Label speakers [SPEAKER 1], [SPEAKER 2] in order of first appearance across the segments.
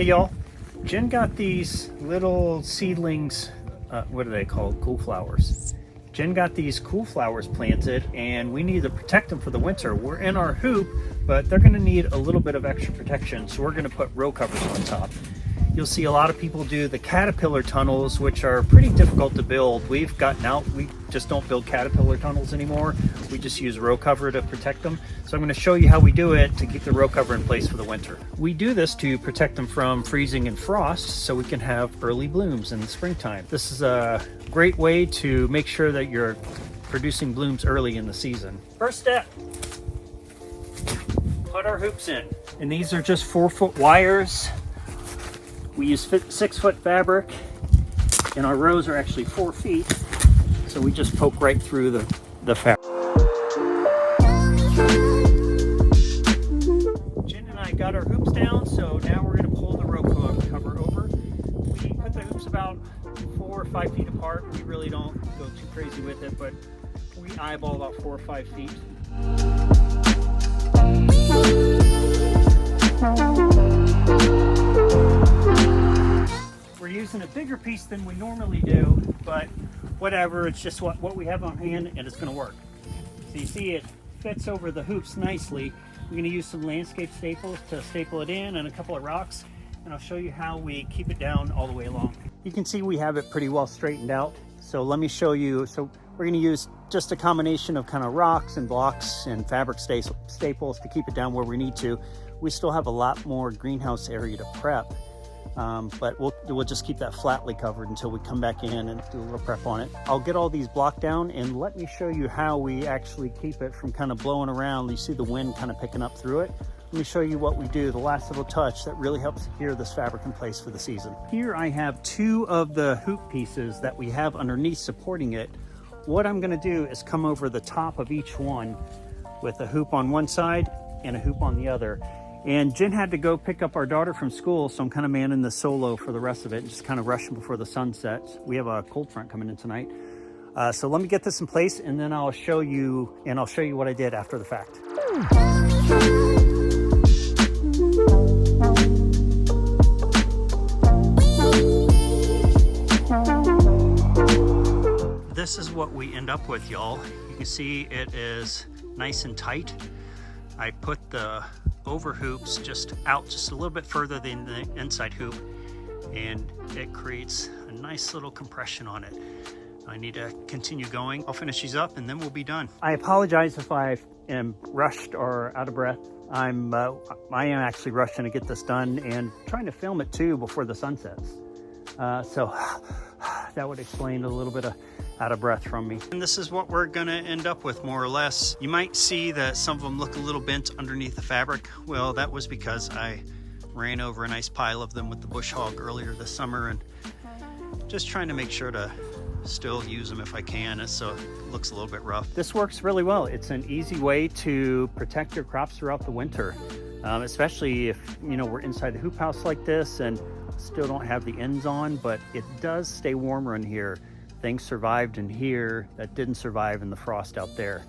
[SPEAKER 1] Hey y'all, Jen got these little seedlings, what are they called? Cool flowers. Jen got these cool flowers planted and we need to protect them for the winter. We're in our hoop, but they're gonna need a little bit of extra protection, so we're gonna put row covers on top. You'll see a lot of people do the caterpillar tunnels, which are pretty difficult to build. We've gotten out, we just don't build caterpillar tunnels anymore. We just use row cover to protect them. So I'm gonna show you how we do it to keep the row cover in place for the winter. We do this to protect them from freezing and frost so we can have early blooms in the springtime. This is a great way to make sure that you're producing blooms early in the season. First step, put our hoops in. And these are just 4-foot wires. We use 6-foot fabric, and our rows are actually 4 feet, so we just poke right through the fabric. Jen and I got our hoops down, so now we're going to pull the row cover over. We put the hoops about 4 or 5 feet apart. We really don't go too crazy with it, but we eyeball about 4 or 5 feet. We're using a bigger piece than we normally do, but whatever, it's just what we have on hand and it's going to work. So you see it fits over the hoops nicely. We're going to use some landscape staples to staple it in and a couple of rocks, and I'll show you how we keep it down all the way along. You can see we have it pretty well straightened out, so let me show you. So we're going to use just a combination of kind of rocks and blocks and fabric staples to keep it down where we need to. We still have a lot more greenhouse area to prep. But we'll just keep that flatly covered until we come back in and do a little prep on it. I'll get all these blocked down and let me show you how we actually keep it from kind of blowing around. You see the wind kind of picking up through it. Let me show you what we do, the last little touch that really helps secure this fabric in place for the season. Here I have 2 of the hoop pieces that we have underneath supporting it. What I'm going to do is come over the top of each one with a hoop on one side and a hoop on the other. And Jen had to go pick up our daughter from school, so I'm kind of manning the solo for the rest of it, just kind of rushing before the sun sets. We have a cold front coming in tonight. So let me get this in place and then I'll show you what I did after the fact. This is what we end up with, y'all. You can see it is nice and tight. I put the over hoops just out just a little bit further than the inside hoop, and it creates a nice little compression on it. I need to continue going. I'll finish these up and then we'll be done. I apologize if I am rushed or out of breath. I am actually rushing to get this done and trying to film it too before the sun sets. So that would explain a little bit of out of breath from me. And this is what we're gonna end up with, more or less. You might see that some of them look a little bent underneath the fabric. Well, that was because I ran over a nice pile of them with the bush hog earlier this summer, and just trying to make sure to still use them if I can, so it looks a little bit rough. This works really well. It's an easy way to protect your crops throughout the winter, especially if we're inside the hoop house like this and still don't have the ends on, but it does stay warmer in here. Things survived in here that didn't survive in the frost out there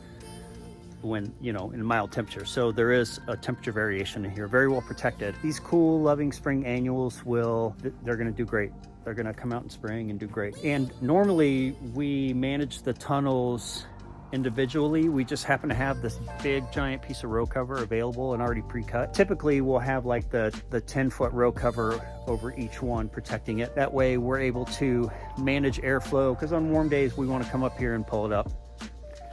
[SPEAKER 1] when, in mild temperature. So there is a temperature variation in here, very well protected. These cool, loving spring annuals they're gonna do great. They're gonna come out in spring and do great. And normally we manage the tunnels individually. We just happen to have this big giant piece of row cover available and already pre-cut. Typically we'll have like the 10-foot row cover over each one protecting it. That way we're able to manage airflow, because on warm days we want to come up here and pull it up.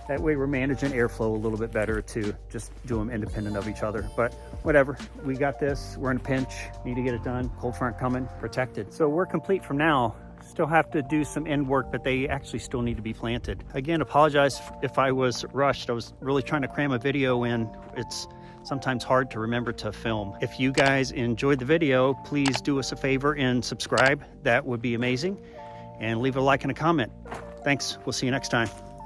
[SPEAKER 1] That way we're managing airflow a little bit better to just do them independent of each other. But whatever, we got this. We're in a pinch, need to get it done. Cold front coming, protected. So we're complete from now. Still have to do some end work, but they actually still need to be planted. Again, apologize if I was rushed. I was really trying to cram a video in. It's sometimes hard to remember to film. If you guys enjoyed the video, please do us a favor and subscribe. That would be amazing. And leave a like and a comment. Thanks. We'll see you next time.